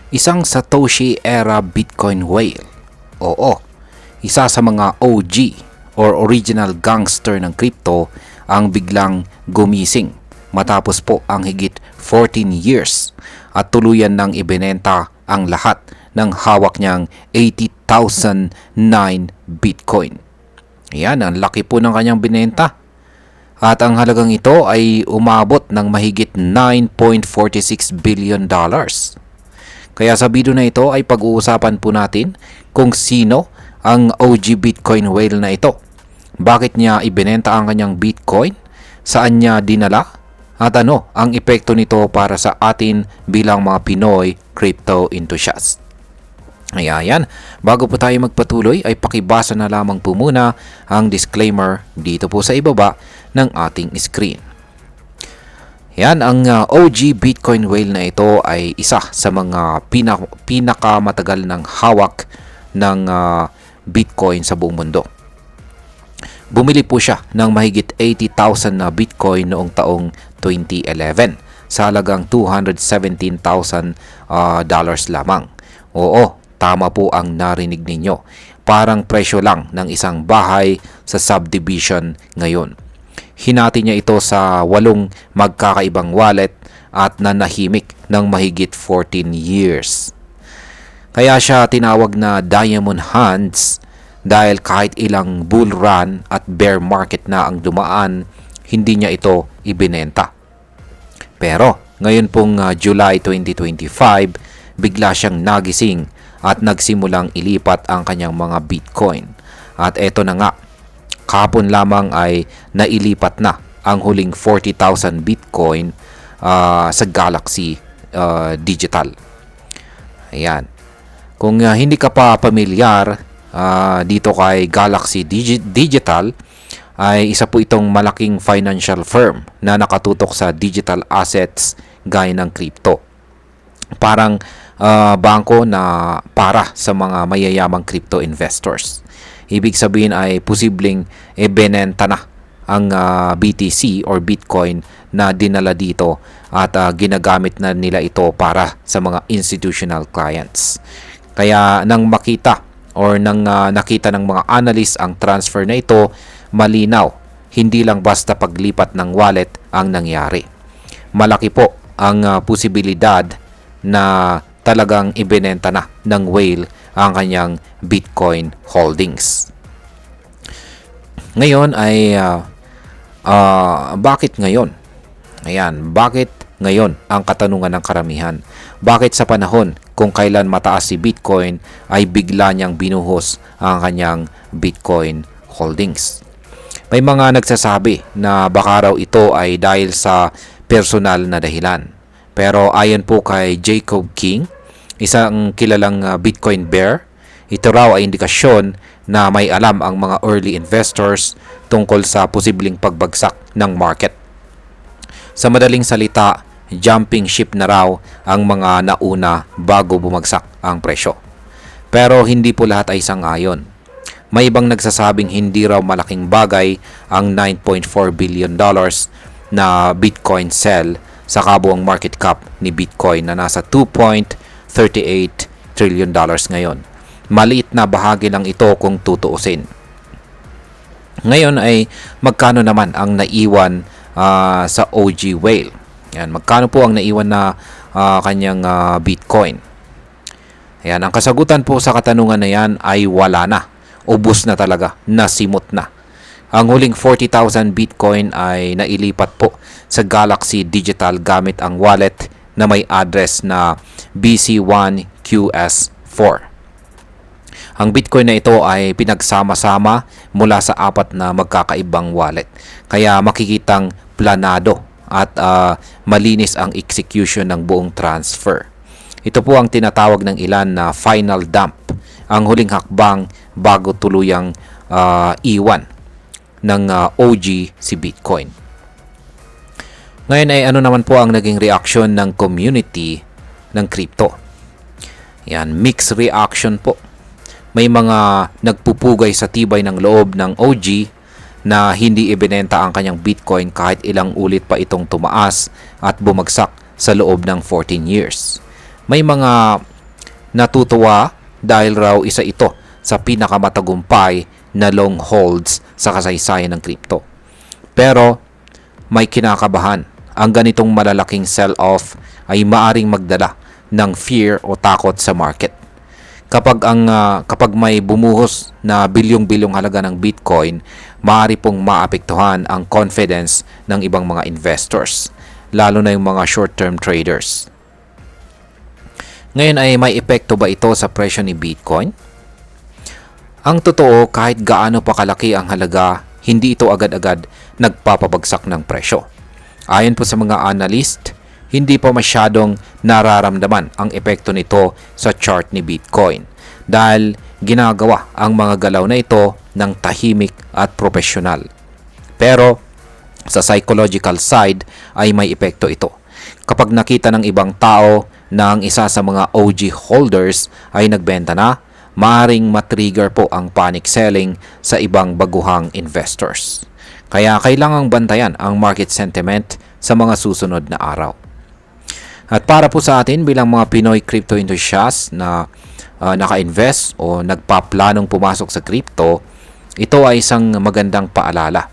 Isang Satoshi era Bitcoin whale. Oo, isa sa mga OG or original gangster ng crypto ang biglang gumising matapos po ang higit 14 years at tuluyan ng ibinenta ang lahat ng hawak niyang 80,009 Bitcoin. Yan, ang laki po ng kanyang binenta. At ang halagang ito ay umabot ng mahigit 9.46 billion dollars. Kaya sa video na ito ay pag-uusapan po natin kung sino ang OG Bitcoin whale na ito. Bakit niya ibinenta ang kanyang Bitcoin? Saan niya dinala? At ano ang epekto nito para sa atin bilang mga Pinoy crypto enthusiasts? Ayan, bago po tayo magpatuloy ay pakibasa na lamang po muna ang disclaimer dito po sa ibaba ng ating screen. Yan, ang OG Bitcoin whale na ito ay isa sa mga pinakamatagal ng hawak ng Bitcoin sa buong mundo. Bumili po siya ng mahigit 80,000 na Bitcoin noong taong 2011 sa halagang $217,000 lamang. Oo, tama po ang narinig ninyo. Parang presyo lang ng isang bahay sa subdivision ngayon. Hinati niya ito sa 8 magkakaibang wallet at nanahimik ng mahigit 14 years. Kaya siya tinawag na Diamond Hands dahil kahit ilang bull run at bear market na ang dumaan, hindi niya ito ibinenta. Pero ngayon pong July 2025, bigla siyang nagising at nagsimulang ilipat ang kanyang mga Bitcoin. At eto na nga, kahapon lamang ay nailipat na ang huling 40,000 Bitcoin sa Galaxy Digital. Ayan. Kung hindi ka pa pamilyar dito kay Galaxy Digital, ay isa po itong malaking financial firm na nakatutok sa digital assets gaya ng crypto. Parang bangko na para sa mga mayayamang crypto investors. Ibig sabihin ay posibleng ibenta na ang BTC or Bitcoin na dinala dito at ginagamit na nila ito para sa mga institutional clients. Kaya nang makita or nang nakita ng mga analyst ang transfer na ito, malinaw, hindi lang basta paglipat ng wallet ang nangyari. Malaki po ang posibilidad na talagang ibinenta na ng whale ang kanyang Bitcoin holdings. Ngayon ay bakit ngayon? Ayan, bakit ngayon ang katanungan ng karamihan? Bakit sa panahon kung kailan mataas si Bitcoin ay bigla niyang binuhos ang kanyang Bitcoin holdings? May mga nagsasabi na baka raw ito ay dahil sa personal na dahilan. Pero ayon po kay Jacob King, isang kilalang Bitcoin bear, ito raw ay indikasyon na may alam ang mga early investors tungkol sa posibleng pagbagsak ng market. Sa madaling salita, jumping ship na raw ang mga nauna bago bumagsak ang presyo. Pero hindi po lahat ay sang-ayon. May ibang nagsasabing hindi raw malaking bagay ang $9.4 billion na Bitcoin sell sa kabuang market cap ni Bitcoin na nasa $2.38 trillion ngayon. Maliit na bahagi lang ito kung tutuusin. Ngayon ay magkano naman ang naiwan sa OG whale? Yan, magkano po ang naiwan na kanyang Bitcoin? Ayan, ang kasagutan po sa katanungan na yan ay wala na. Ubus na talaga, nasimot na. Ang huling 40,000 Bitcoin ay nailipat po sa Galaxy Digital gamit ang wallet na may address na BC1QS4. Ang Bitcoin na ito ay pinagsama-sama mula sa 4 na magkakaibang wallet. Kaya makikitang planado at malinis ang execution ng buong transfer. Ito po ang tinatawag ng ilan na final dump, ang huling hakbang bago tuluyang iwan ng OG si Bitcoin. Ngayon ay ano naman po ang naging reaction ng community ng crypto? Yan, mixed reaction po. May mga nagpupugay sa tibay ng loob ng OG na hindi ibinenta ang kanyang Bitcoin kahit ilang ulit pa itong tumaas at bumagsak sa loob ng 14 years. May mga natutuwa dahil raw isa ito sa pinakamatagumpay na long holds sa kasaysayan ng crypto. Pero may kinakabahan. Ang ganitong malalaking sell-off ay maaring magdala ng fear o takot sa market. Kapag may bumuhos na bilyong-bilyong halaga ng Bitcoin, maaari pong maapektuhan ang confidence ng ibang mga investors, lalo na yung mga short-term traders. Ngayon ay may epekto ba ito sa presyo ni Bitcoin? Ang totoo, kahit gaano pa kalaki ang halaga, hindi ito agad-agad nagpapabagsak ng presyo. Ayon po sa mga analyst, hindi pa masyadong nararamdaman ang epekto nito sa chart ni Bitcoin dahil ginagawa ang mga galaw na ito ng tahimik at profesional. Pero sa psychological side ay may epekto ito. Kapag nakita ng ibang tao na ang isa sa mga OG holders ay nagbenta na, maaring matrigger po ang panic selling sa ibang baguhang investors. Kaya kailangang bantayan ang market sentiment sa mga susunod na araw. At para po sa atin bilang mga Pinoy crypto enthusiasts na naka-invest o nagpaplanong pumasok sa crypto, ito ay isang magandang paalala.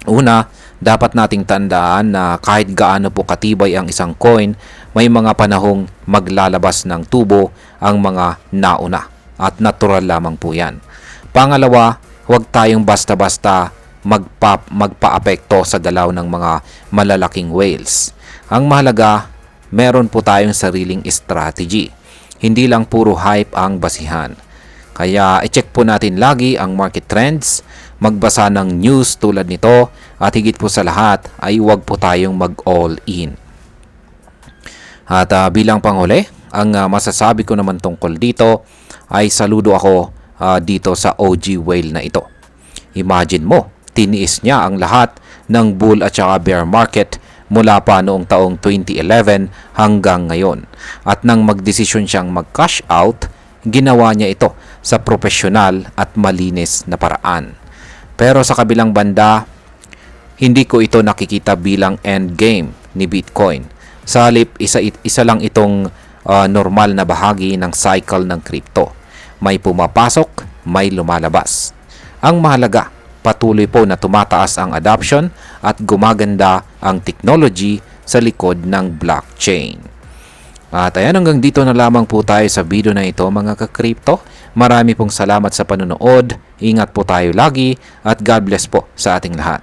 Una, dapat nating tandaan na kahit gaano po katibay ang isang coin, may mga panahong maglalabas ng tubo ang mga nauna at natural lamang po yan. Pangalawa, huwag tayong basta-basta magpa-apekto sa galaw ng mga malalaking whales. Ang mahalaga, meron po tayong sariling strategy. Hindi lang puro hype ang basihan. Kaya i-check po natin lagi ang market trends, magbasa ng news tulad nito, at higit po sa lahat ay huwag po tayong mag-all in. At bilang panghuli, ang masasabi ko naman tungkol dito ay saludo ako dito sa OG whale na ito. Imagine mo, tiniis niya ang lahat ng bull at saka bear market mula pa noong taong 2011 hanggang ngayon. At nang magdesisyon siyang mag-cash out, ginawa niya ito sa profesional at malinis na paraan. Pero sa kabilang banda, hindi ko ito nakikita bilang endgame ni Bitcoin. Sa halip, isa lang itong normal na bahagi ng cycle ng crypto. May pumapasok, may lumalabas. Ang mahalaga, patuloy po na tumataas ang adoption at gumaganda ang technology sa likod ng blockchain. At ayan, hanggang dito na lamang po tayo sa video na ito mga ka-crypto. Marami pong salamat sa panonood. Ingat po tayo lagi at God bless po sa ating lahat.